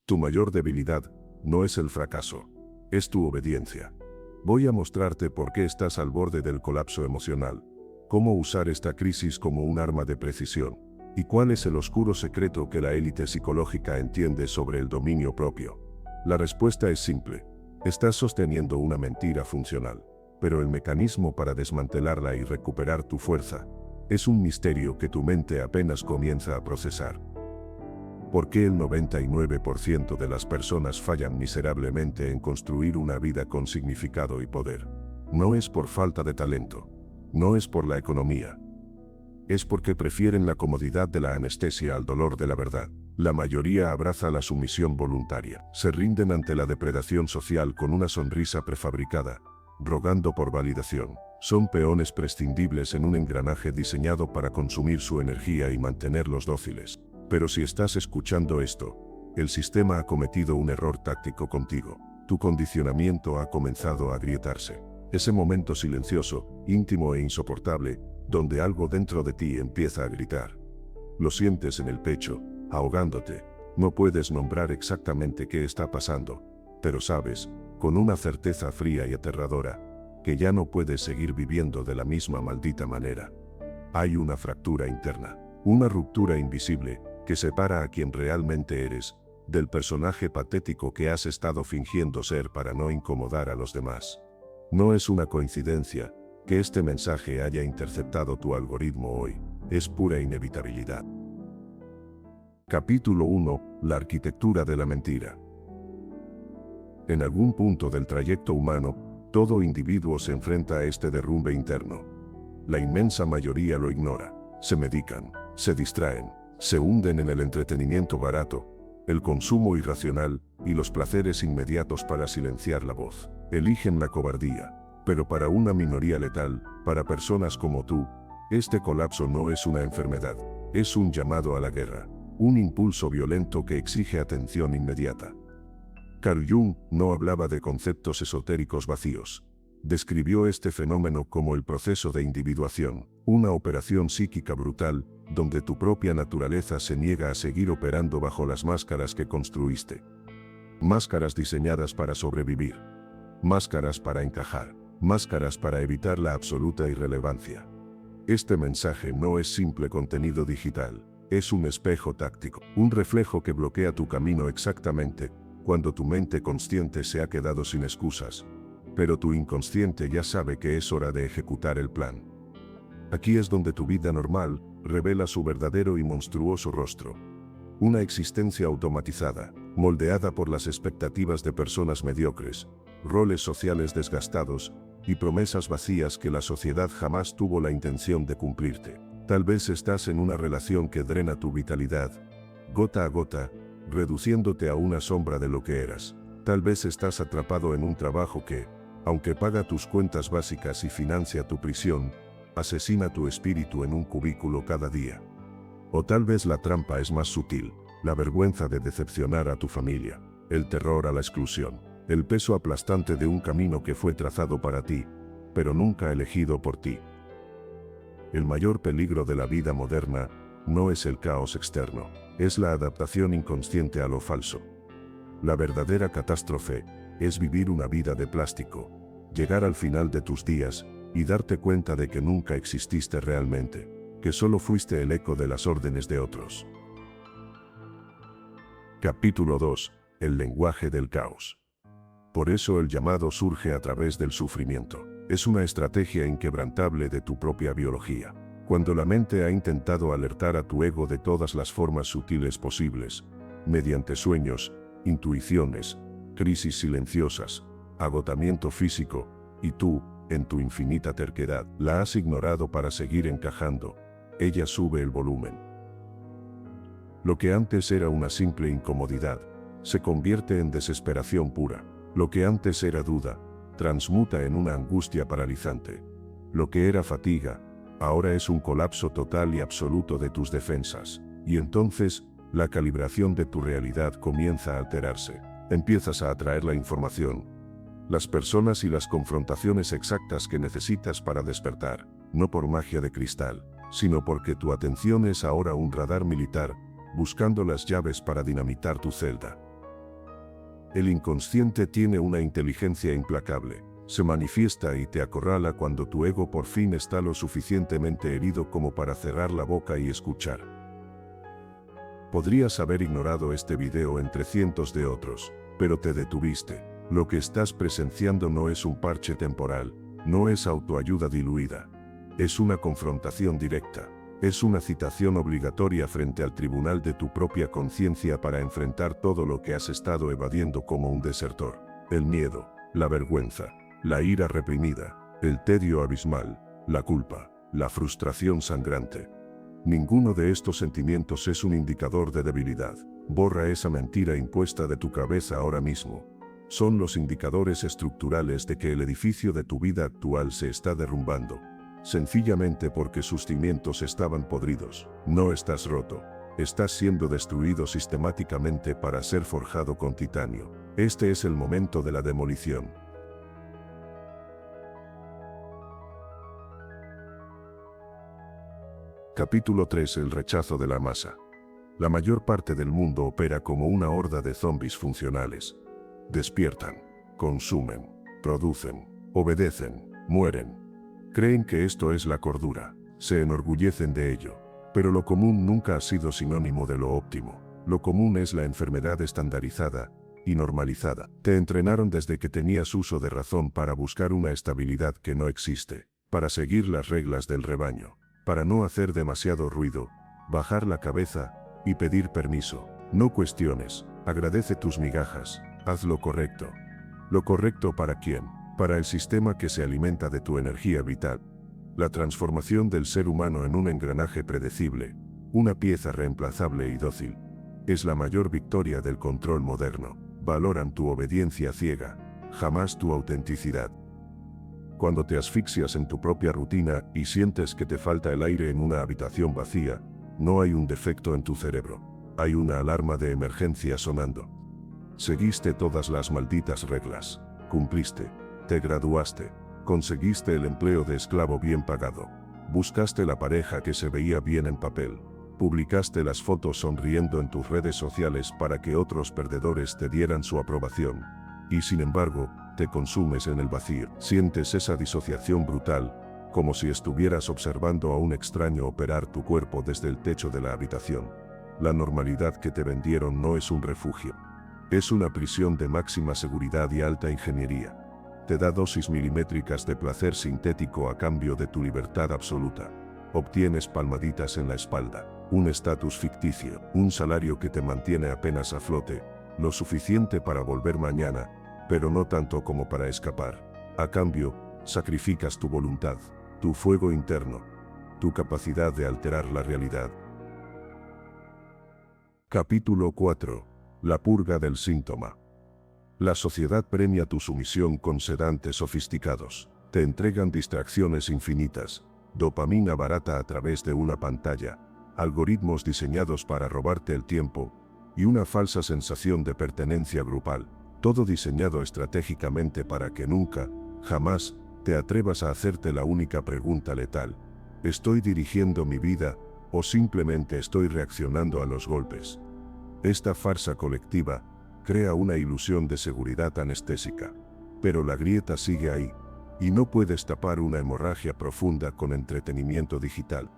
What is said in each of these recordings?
Tu mayor debilidad no es el fracaso, es tu obediencia. Voy a mostrarte por qué estás al borde del colapso emocional, cómo usar esta crisis como un arma de precisión, y cuál es el oscuro secreto que la élite psicológica entiende sobre el dominio propio. La respuesta es simple. Estás sosteniendo una mentira funcional, pero el mecanismo para desmantelarla y recuperar tu fuerza es un misterio que tu mente apenas comienza a procesar. ¿Por qué el 99% de las personas fallan miserablemente en construir una vida con significado y poder? No es por falta de talento, no es por la economía. Es porque prefieren la comodidad de la anestesia al dolor de la verdad. La mayoría abraza la sumisión voluntaria. Se rinden ante la depredación social con una sonrisa prefabricada, rogando por validación. Son peones prescindibles en un engranaje diseñado para consumir su energía y mantenerlos dóciles. Pero si estás escuchando esto, el sistema ha cometido un error táctico contigo. Tu condicionamiento ha comenzado a agrietarse. Ese momento silencioso, íntimo e insoportable, donde algo dentro de ti empieza a gritar. Lo sientes en el pecho, ahogándote. No puedes nombrar exactamente qué está pasando, pero sabes, con una certeza fría y aterradora, que ya no puedes seguir viviendo de la misma maldita manera. Hay una fractura interna, una ruptura invisible, que separa a quien realmente eres, del personaje patético que has estado fingiendo ser para no incomodar a los demás. No es una coincidencia que este mensaje haya interceptado tu algoritmo hoy, es pura inevitabilidad. Capítulo 1. La arquitectura de la mentira. En algún punto del trayecto humano, todo individuo se enfrenta a este derrumbe interno. La inmensa mayoría lo ignora, se medican, se distraen, se hunden en el entretenimiento barato, el consumo irracional y los placeres inmediatos para silenciar la voz. Eligen la cobardía. Pero para una minoría letal, para personas como tú, este colapso no es una enfermedad, es un llamado a la guerra, un impulso violento que exige atención inmediata. Carl Jung no hablaba de conceptos esotéricos vacíos. Describió este fenómeno como el proceso de individuación, una operación psíquica brutal, donde tu propia naturaleza se niega a seguir operando bajo las máscaras que construiste. Máscaras diseñadas para sobrevivir. Máscaras para encajar. Máscaras para evitar la absoluta irrelevancia. Este mensaje no es simple contenido digital, es un espejo táctico, un reflejo que bloquea tu camino exactamente cuando tu mente consciente se ha quedado sin excusas, pero tu inconsciente ya sabe que es hora de ejecutar el plan. Aquí es donde tu vida normal revela su verdadero y monstruoso rostro. Una existencia automatizada, moldeada por las expectativas de personas mediocres, roles sociales desgastados, y promesas vacías que la sociedad jamás tuvo la intención de cumplirte. Tal vez estás en una relación que drena tu vitalidad, gota a gota, reduciéndote a una sombra de lo que eras. Tal vez estás atrapado en un trabajo que, aunque paga tus cuentas básicas y financia tu prisión, asesina tu espíritu en un cubículo cada día. O tal vez la trampa es más sutil, la vergüenza de decepcionar a tu familia, el terror a la exclusión. El peso aplastante de un camino que fue trazado para ti, pero nunca elegido por ti. El mayor peligro de la vida moderna no es el caos externo, es la adaptación inconsciente a lo falso. La verdadera catástrofe es vivir una vida de plástico, llegar al final de tus días y darte cuenta de que nunca exististe realmente, que solo fuiste el eco de las órdenes de otros. Capítulo 2. El lenguaje del caos. Por eso el llamado surge a través del sufrimiento. Es una estrategia inquebrantable de tu propia biología. Cuando la mente ha intentado alertar a tu ego de todas las formas sutiles posibles, mediante sueños, intuiciones, crisis silenciosas, agotamiento físico, y tú, en tu infinita terquedad, la has ignorado para seguir encajando, ella sube el volumen. Lo que antes era una simple incomodidad, se convierte en desesperación pura. Lo que antes era duda, transmuta en una angustia paralizante. Lo que era fatiga, ahora es un colapso total y absoluto de tus defensas. Y entonces, la calibración de tu realidad comienza a alterarse. Empiezas a atraer la información, las personas y las confrontaciones exactas que necesitas para despertar, no por magia de cristal, sino porque tu atención es ahora un radar militar, buscando las llaves para dinamitar tu celda. El inconsciente tiene una inteligencia implacable. Se manifiesta y te acorrala cuando tu ego por fin está lo suficientemente herido como para cerrar la boca y escuchar. Podrías haber ignorado este video entre cientos de otros, pero te detuviste. Lo que estás presenciando no es un parche temporal, no es autoayuda diluida. Es una confrontación directa. Es una citación obligatoria frente al tribunal de tu propia conciencia para enfrentar todo lo que has estado evadiendo como un desertor. El miedo, la vergüenza, la ira reprimida, el tedio abismal, la culpa, la frustración sangrante. Ninguno de estos sentimientos es un indicador de debilidad. Borra esa mentira impuesta de tu cabeza ahora mismo. Son los indicadores estructurales de que el edificio de tu vida actual se está derrumbando. Sencillamente porque sus cimientos estaban podridos. No estás roto. Estás siendo destruido sistemáticamente para ser forjado con titanio. Este es el momento de la demolición. Capítulo 3. El rechazo de la masa. La mayor parte del mundo opera como una horda de zombies funcionales. Despiertan, consumen, producen, obedecen, mueren. Creen que esto es la cordura, se enorgullecen de ello. Pero lo común nunca ha sido sinónimo de lo óptimo. Lo común es la enfermedad estandarizada y normalizada. Te entrenaron desde que tenías uso de razón para buscar una estabilidad que no existe, para seguir las reglas del rebaño, para no hacer demasiado ruido, bajar la cabeza y pedir permiso. No cuestiones, agradece tus migajas, haz lo correcto. ¿Lo correcto para quién? Para el sistema que se alimenta de tu energía vital. La transformación del ser humano en un engranaje predecible, una pieza reemplazable y dócil, es la mayor victoria del control moderno. Valoran tu obediencia ciega, jamás tu autenticidad. Cuando te asfixias en tu propia rutina y sientes que te falta el aire en una habitación vacía, no hay un defecto en tu cerebro, hay una alarma de emergencia sonando. Seguiste todas las malditas reglas, cumpliste, te graduaste, conseguiste el empleo de esclavo bien pagado, buscaste la pareja que se veía bien en papel, publicaste las fotos sonriendo en tus redes sociales para que otros perdedores te dieran su aprobación, y sin embargo, te consumes en el vacío. Sientes esa disociación brutal, como si estuvieras observando a un extraño operar tu cuerpo desde el techo de la habitación. La normalidad que te vendieron no es un refugio. Es una prisión de máxima seguridad y alta ingeniería. Te da dosis milimétricas de placer sintético a cambio de tu libertad absoluta. Obtienes palmaditas en la espalda, un estatus ficticio, un salario que te mantiene apenas a flote, lo suficiente para volver mañana, pero no tanto como para escapar. A cambio, sacrificas tu voluntad, tu fuego interno, tu capacidad de alterar la realidad. Capítulo 4. La purga del síntoma. La sociedad premia tu sumisión con sedantes sofisticados. Te entregan distracciones infinitas, dopamina barata a través de una pantalla, algoritmos diseñados para robarte el tiempo, y una falsa sensación de pertenencia grupal. Todo diseñado estratégicamente para que nunca, jamás, te atrevas a hacerte la única pregunta letal: ¿estoy dirigiendo mi vida, o simplemente estoy reaccionando a los golpes? Esta farsa colectiva crea una ilusión de seguridad anestésica. Pero la grieta sigue ahí, y no puedes tapar una hemorragia profunda con entretenimiento digital.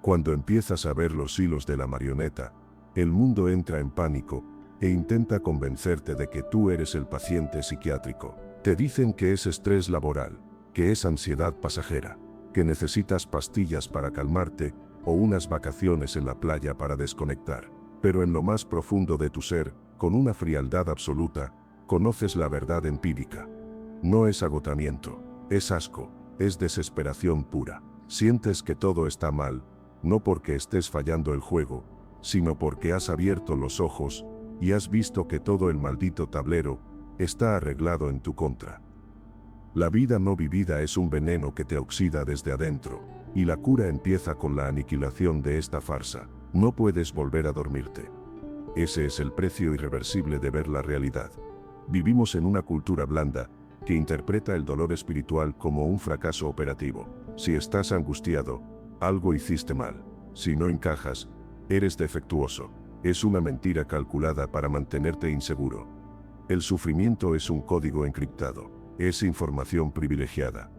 Cuando empiezas a ver los hilos de la marioneta, el mundo entra en pánico, e intenta convencerte de que tú eres el paciente psiquiátrico. Te dicen que es estrés laboral, que es ansiedad pasajera, que necesitas pastillas para calmarte, o unas vacaciones en la playa para desconectar. Pero en lo más profundo de tu ser, con una frialdad absoluta, conoces la verdad empírica. No es agotamiento, es asco, es desesperación pura. Sientes que todo está mal, no porque estés fallando el juego, sino porque has abierto los ojos, y has visto que todo el maldito tablero está arreglado en tu contra. La vida no vivida es un veneno que te oxida desde adentro, y la cura empieza con la aniquilación de esta farsa. No puedes volver a dormirte. Ese es el precio irreversible de ver la realidad. Vivimos en una cultura blanda, que interpreta el dolor espiritual como un fracaso operativo. Si estás angustiado, algo hiciste mal. Si no encajas, eres defectuoso. Es una mentira calculada para mantenerte inseguro. El sufrimiento es un código encriptado, es información privilegiada.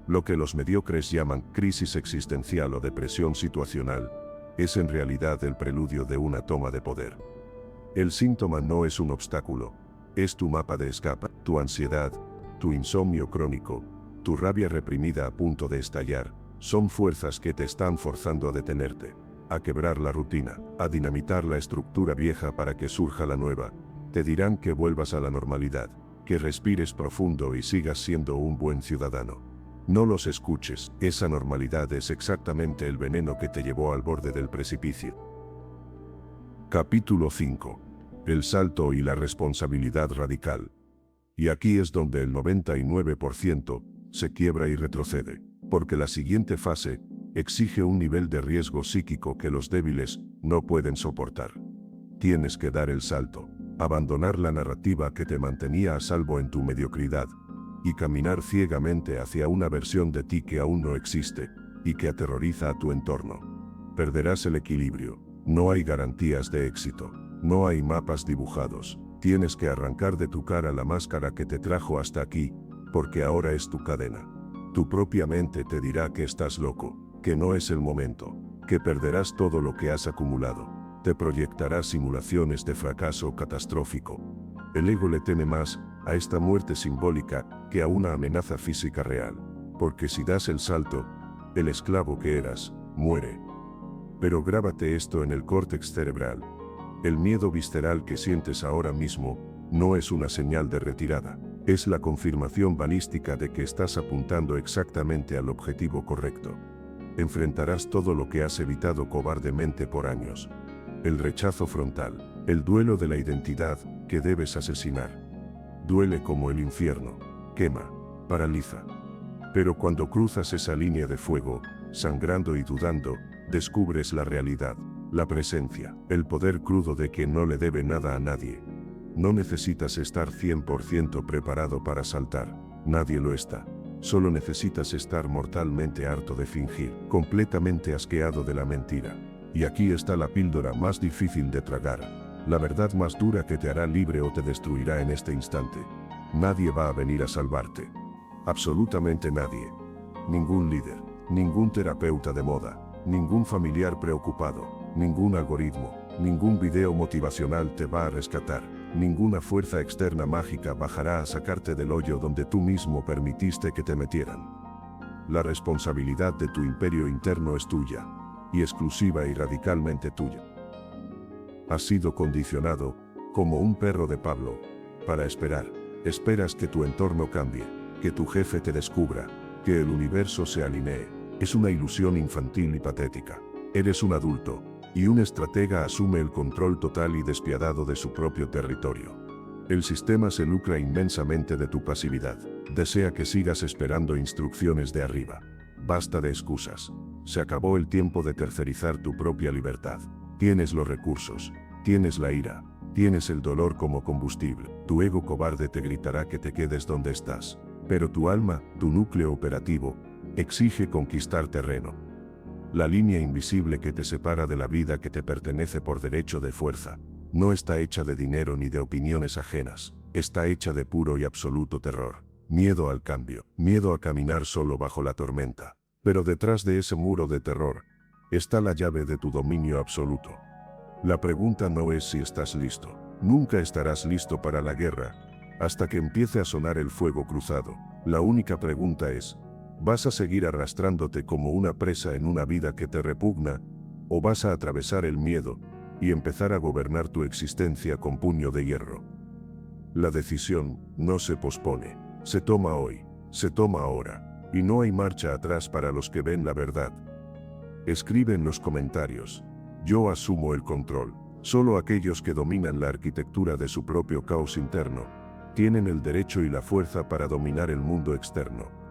Lo que los mediocres llaman crisis existencial o depresión situacional, es en realidad el preludio de una toma de poder. El síntoma no es un obstáculo, es tu mapa de escape, tu ansiedad, tu insomnio crónico, tu rabia reprimida a punto de estallar, son fuerzas que te están forzando a detenerte, a quebrar la rutina, a dinamitar la estructura vieja para que surja la nueva. Te dirán que vuelvas a la normalidad, que respires profundo y sigas siendo un buen ciudadano. No los escuches, esa normalidad es exactamente el veneno que te llevó al borde del precipicio. Capítulo 5. El salto y la responsabilidad radical. Y aquí es donde el 99% se quiebra y retrocede, porque la siguiente fase exige un nivel de riesgo psíquico que los débiles no pueden soportar. Tienes que dar el salto, abandonar la narrativa que te mantenía a salvo en tu mediocridad, y caminar ciegamente hacia una versión de ti que aún no existe, y que aterroriza a tu entorno. Perderás el equilibrio, no hay garantías de éxito, no hay mapas dibujados, tienes que arrancar de tu cara la máscara que te trajo hasta aquí, porque ahora es tu cadena. Tu propia mente te dirá que estás loco, que no es el momento, que perderás todo lo que has acumulado, te proyectarás simulaciones de fracaso catastrófico. El ego le teme más a esta muerte simbólica que a una amenaza física real, porque si das el salto, el esclavo que eras, muere. Pero grábate esto en el córtex cerebral. El miedo visceral que sientes ahora mismo no es una señal de retirada, es la confirmación balística de que estás apuntando exactamente al objetivo correcto. Enfrentarás todo lo que has evitado cobardemente por años. El rechazo frontal, el duelo de la identidad que debes asesinar. Duele como el infierno, quema, paraliza. Pero cuando cruzas esa línea de fuego, sangrando y dudando, descubres la realidad, la presencia, el poder crudo de que no le debe nada a nadie. No necesitas estar 100% preparado para saltar, nadie lo está. Solo necesitas estar mortalmente harto de fingir, completamente asqueado de la mentira. Y aquí está la píldora más difícil de tragar, la verdad más dura que te hará libre o te destruirá en este instante. Nadie va a venir a salvarte. Absolutamente nadie. Ningún líder, ningún terapeuta de moda, ningún familiar preocupado, ningún algoritmo, ningún video motivacional te va a rescatar. Ninguna fuerza externa mágica bajará a sacarte del hoyo donde tú mismo permitiste que te metieran. La responsabilidad de tu imperio interno es tuya, y exclusiva y radicalmente tuya. Has sido condicionado, como un perro de Pablo, para esperar. Esperas que tu entorno cambie, que tu jefe te descubra, que el universo se alinee. Es una ilusión infantil y patética. Eres un adulto, y un estratega asume el control total y despiadado de su propio territorio. El sistema se lucra inmensamente de tu pasividad. Desea que sigas esperando instrucciones de arriba. Basta de excusas. Se acabó el tiempo de tercerizar tu propia libertad. Tienes los recursos, tienes la ira, tienes el dolor como combustible. Tu ego cobarde te gritará que te quedes donde estás. Pero tu alma, tu núcleo operativo, exige conquistar terreno. La línea invisible que te separa de la vida que te pertenece por derecho de fuerza, no está hecha de dinero ni de opiniones ajenas, está hecha de puro y absoluto terror. Miedo al cambio, miedo a caminar solo bajo la tormenta. Pero detrás de ese muro de terror, está la llave de tu dominio absoluto. La pregunta no es si estás listo. Nunca estarás listo para la guerra, hasta que empiece a sonar el fuego cruzado. La única pregunta es, ¿vas a seguir arrastrándote como una presa en una vida que te repugna? ¿O vas a atravesar el miedo y empezar a gobernar tu existencia con puño de hierro? La decisión no se pospone, se toma hoy, se toma ahora, y no hay marcha atrás para los que ven la verdad. Escribe en los comentarios, yo asumo el control. Solo aquellos que dominan la arquitectura de su propio caos interno tienen el derecho y la fuerza para dominar el mundo externo.